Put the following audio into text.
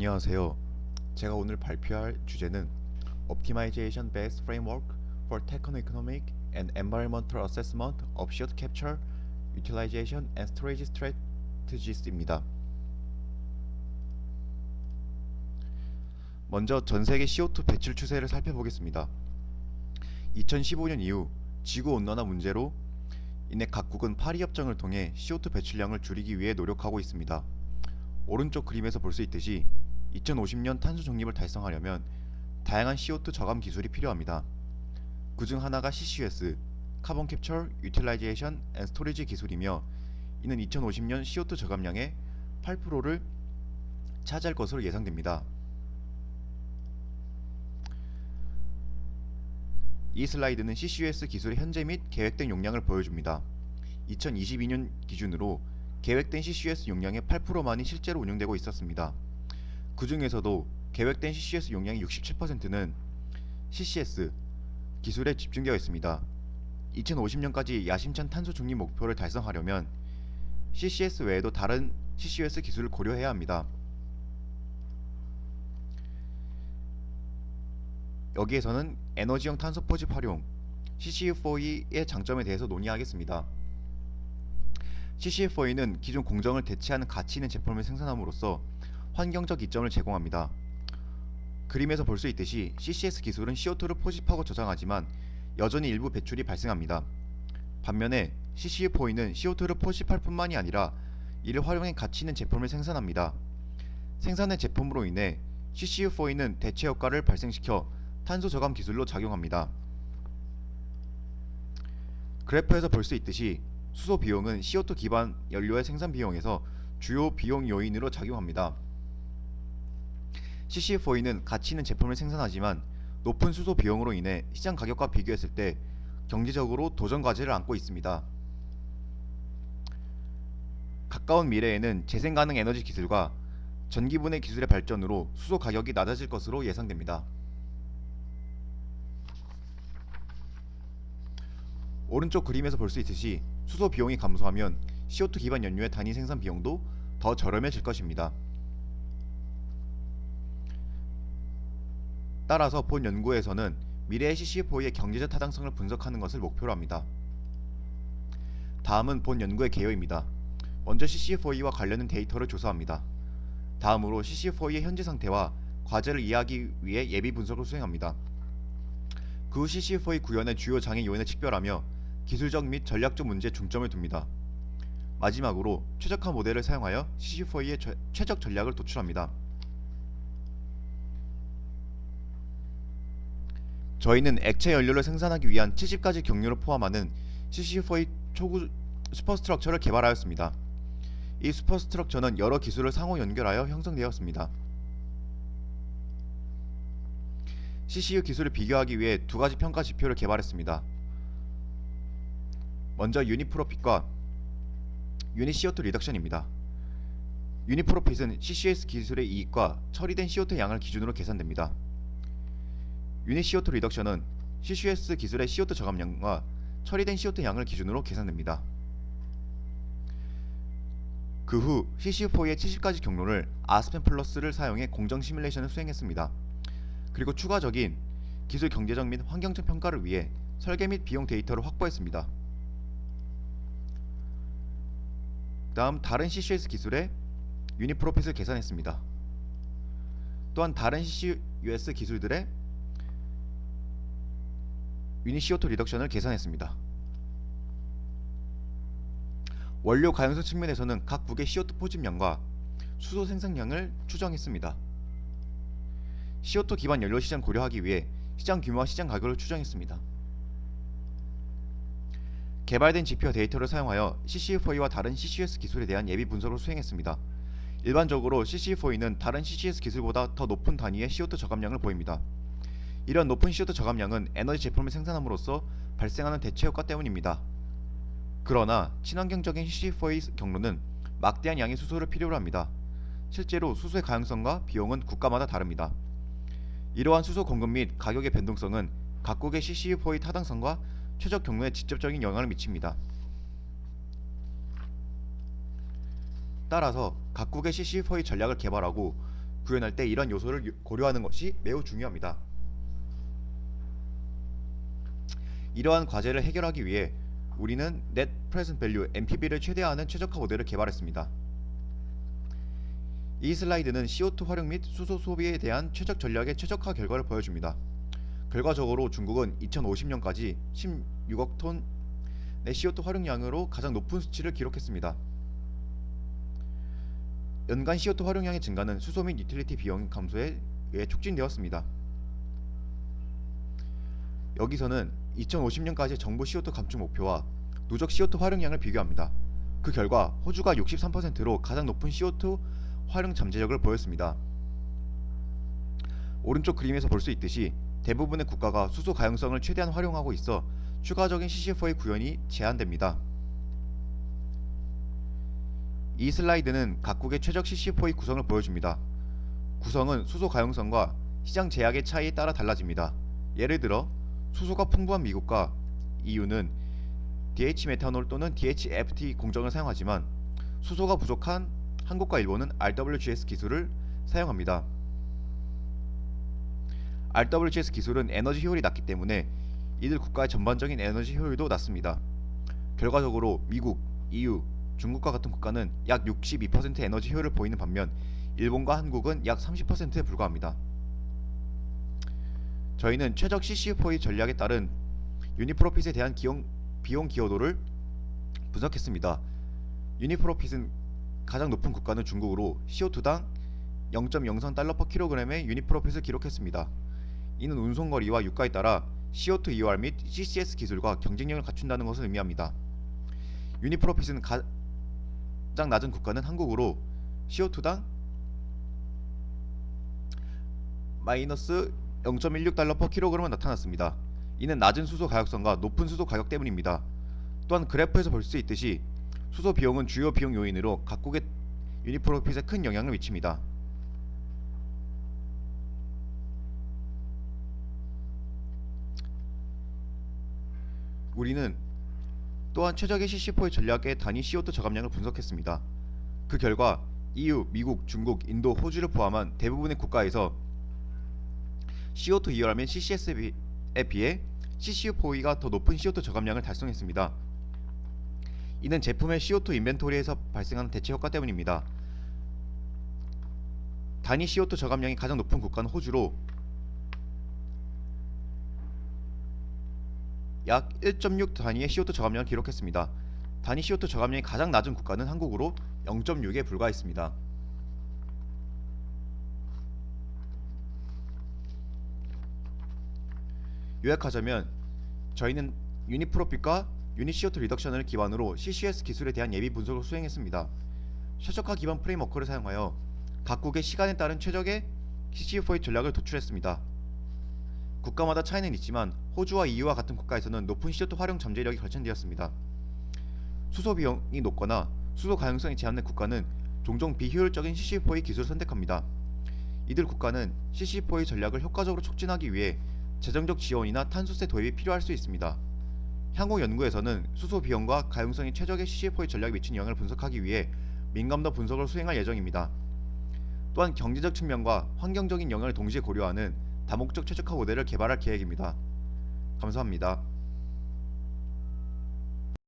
안녕하세요. 제가 오늘 발표할 주제는 Optimization Based Framework for Techno-Economic and Environmental Assessment of CO2 Capture, Utilization and Storage Strategies입니다. 먼저 전 세계 CO2 배출 추세를 살펴보겠습니다. 2015년 이후 지구 온난화 문제로 인해 각국은 파리 협정을 통해 CO2 배출량을 줄이기 위해 노력하고 있습니다. 오른쪽 그림에서 볼 수 있듯이 2050년 탄소 중립을 달성하려면 다양한 CO2 저감 기술이 필요합니다. 그중 하나가 CCUS, Carbon Capture, Utilization and Storage 기술이며 이는 2050년 CO2 저감량의 8%를 차지할 것으로 예상됩니다. 이 슬라이드는 CCUS 기술의 현재 및 계획된 용량을 보여줍니다. 2022년 기준으로 계획된 CCUS 용량의 8%만이 실제로 운용되고 있었습니다. 그 중에서도 계획된 CCS 용량의 67%는 CCS 기술에 집중되어 있습니다. 2050년까지 야심찬 탄소 중립 목표를 달성하려면 CCS 외에도 다른 CCUS 기술을 고려해야 합니다. 여기에서는 에너지형 탄소 포집 활용 CCU4E의 장점에 대해서 논의하겠습니다. CCU4E는 기존 공정을 대체하는 가치 있는 제품을 생산함으로써 환경적 이점을 제공합니다. 그림에서 볼 수 있듯이 CCS 기술은 CO2를 포집하고 저장하지만 여전히 일부 배출이 발생합니다. 반면에 CCU4E는 CO2를 포집할 뿐만이 아니라 이를 활용해 가치 있는 제품을 생산합니다. 생산된 제품으로 인해 CCU4E는 대체 효과를 발생시켜 탄소 저감 기술로 작용합니다. 그래프에서 볼 수 있듯이 수소 비용은 CO2 기반 연료의 생산 비용에서 주요 비용 요인으로 작용합니다. CCU4E는 가치 있는 제품을 생산하지만 높은 수소 비용으로 인해 시장 가격과 비교했을 때 경제적으로 도전 과제를 안고 있습니다. 가까운 미래에는 재생 가능 에너지 기술과 전기분해 기술의 발전으로 수소 가격이 낮아질 것으로 예상됩니다. 오른쪽 그림에서 볼 수 있듯이 수소 비용이 감소하면 CO2 기반 연료의 단위 생산 비용도 더 저렴해질 것입니다. 따라서 본 연구에서는 미래의 CCU4E의 경제적 타당성을 분석하는 것을 목표로 합니다. 다음은 본 연구의 개요입니다. 먼저 CCU4E와 관련된 데이터를 조사합니다. 다음으로 CCU4E의 현재 상태와 과제를 이해하기 위해 예비 분석을 수행합니다. 그 후 CCU4E 구현의 주요 장애 요인을 식별하며 기술적 및 전략적 문제에 중점을 둡니다. 마지막으로 최적화 모델을 사용하여 CCU4E의 최적 전략을 도출합니다. 저희는 액체 연료를 생산하기 위한 70가지 경로를 포함하는 CCU4E 초구 슈퍼스트럭처를 개발하였습니다. 이 슈퍼스트럭처는 여러 기술을 상호 연결하여 형성되었습니다. CCU 기술을 비교하기 위해 두 가지 평가 지표를 개발했습니다. 먼저 유닛프로핏과 유닛 CO2 리덕션입니다. 유닛프로핏은 CCS 기술의 이익과 처리된 CO2 양을 기준으로 계산됩니다. 유닛 CO2 리덕션은 CCS 기술의 CO2 저감량과 처리된 CO2 양을 기준으로 계산됩니다. 그 후 CCU4E의 70가지 경로를 아스펜 플러스를 사용해 공정 시뮬레이션을 수행했습니다. 그리고 추가적인 기술 경제적 및 환경적 평가를 위해 설계 및 비용 데이터를 확보했습니다. 다음 다른 CCS 기술의 유닛 프로핏을 계산했습니다. 또한 다른 CCUS 기술들의 유닛 CO2 리덕션을 계산했습니다. 원료 가용성 측면에서는 각국의 CO2 포집량과 수소 생산량을 추정했습니다. CO2 기반 연료 시장 고려하기 위해 시장 규모와 시장 가격을 추정했습니다. 개발된 지표 데이터를 사용하여 CCU4E와 다른 CCUS 기술에 대한 예비 분석을 수행했습니다. 일반적으로 CCU4E는 다른 CCS 기술보다 더 높은 단위의 CO2 저감량을 보입니다. 이런 높은 CO2 저감량은 에너지 제품을 생산함으로써 발생하는 대체 효과 때문입니다. 그러나 친환경적인 CCU4E 경로는 막대한 양의 수소를 필요로 합니다. 실제로 수소의 가용성과 비용은 국가마다 다릅니다. 이러한 수소 공급 및 가격의 변동성은 각국의 CCU4E 타당성과 최적 경로에 직접적인 영향을 미칩니다. 따라서 각국의 CCU4E 전략을 개발하고 구현할 때 이러한 요소를 고려하는 것이 매우 중요합니다. 이러한 과제를 해결하기 위해 우리는 Net Present Value (NPV를) 최대화하는 최적화 모델을 개발했습니다. 이 슬라이드는 CO2 활용 및 수소 소비에 대한 최적 전략의 최적화 결과를 보여줍니다. 결과적으로 중국은 2050년까지 16억 톤의 CO2 활용량으로 가장 높은 수치를 기록했습니다. 연간 CO2 활용량의 증가는 수소 및 유틸리티 비용 감소에 의해 촉진되었습니다. 여기서는 2050년까지 정부 CO2 감축 목표와 누적 CO2 활용량을 비교합니다. 그 결과 호주가 63%로 가장 높은 CO2 활용 잠재력을 보였습니다. 오른쪽 그림에서 볼 수 있듯이 대부분의 국가가 수소 가용성을 최대한 활용하고 있어 추가적인 CCF의 구현이 제한됩니다. 이 슬라이드는 각국의 최적 CCF의 구성을 보여줍니다. 구성은 수소 가용성과 시장 제약의 차이에 따라 달라집니다. 예를 들어 수소가 풍부한 미국과 EU는 DH 메탄올 또는 DHFT 공정을 사용하지만 수소가 부족한 한국과 일본은 RWGS 기술을 사용합니다. RWGS 기술은 에너지 효율이 낮기 때문에 이들 국가의 전반적인 에너지 효율도 낮습니다. 결과적으로 미국, EU, 중국과 같은 국가는 약 62% 에너지 효율을 보이는 반면 일본과 한국은 약 30%에 불과합니다. 저희는 최적 CCF의 전략에 따른 유니프로핏에 대한 비용 기여도를 분석했습니다. 유니프로핏은 가장 높은 국가는 중국으로 CO2당 0.03달러/kg의 유니프로핏을 기록했습니다. 이는 운송거리와 유가에 따라 CO2 EOR 및 CCS 기술과 경쟁력을 갖춘다는 것을 의미합니다. 유니프로핏은 가장 낮은 국가는 한국으로 CO2당 마이너스 0.16달러/kg으로 나타났습니다. 이는 낮은 수소 가격성과 높은 수소 가격 때문입니다. 또한 그래프에서 볼 수 있듯이 수소 비용은 주요 비용 요인으로 각국의 유니프로핏에 큰 영향을 미칩니다. 우리는 또한 최적의 CC4의 전략의 단위 CO2 저감량을 분석했습니다. 그 결과 EU, 미국, 중국, 인도, 호주를 포함한 대부분의 국가에서 CO2 EOR 및 CCS에 비해 CC4가 더 높은 CO2 저감량을 달성했습니다. 이는 제품의 CO2 인벤토리에서 발생하는 대체 효과 때문입니다. 단위 CO2 저감량이 가장 높은 국가는 호주로 약 1.6 단위의 CO2 저감량을 기록했습니다. 단위 CO2 저감량이 가장 낮은 국가는 한국으로 0.6에 불과했습니다. 요약하자면 저희는 유니프로핏과 유닛 CO2 리덕션을 기반으로 CCS 기술에 대한 예비 분석을 수행했습니다. 최적화 기반 프레임워크를 사용하여 각국의 시간에 따른 최적의 CCF4의 전략을 도출했습니다. 국가마다 차이는 있지만 호주와 EU와 같은 국가에서는 높은 CO2 활용 잠재력이 결정되었습니다. 수소 비용이 높거나 수소 가용성이 제한된 국가는 종종 비효율적인 CC4의 기술을 선택합니다. 이들 국가는 CC4의 전략을 효과적으로 촉진하기 위해 재정적 지원이나 탄소세 도입이 필요할 수 있습니다. 향후 연구에서는 수소 비용과 가용성이 최적의 CC4의 전략에 미친 영향을 분석하기 위해 민감도 분석을 수행할 예정입니다. 또한 경제적 측면과 환경적인 영향을 동시에 고려하는 다목적 최적화 모델을 개발할 계획입니다. 감사합니다.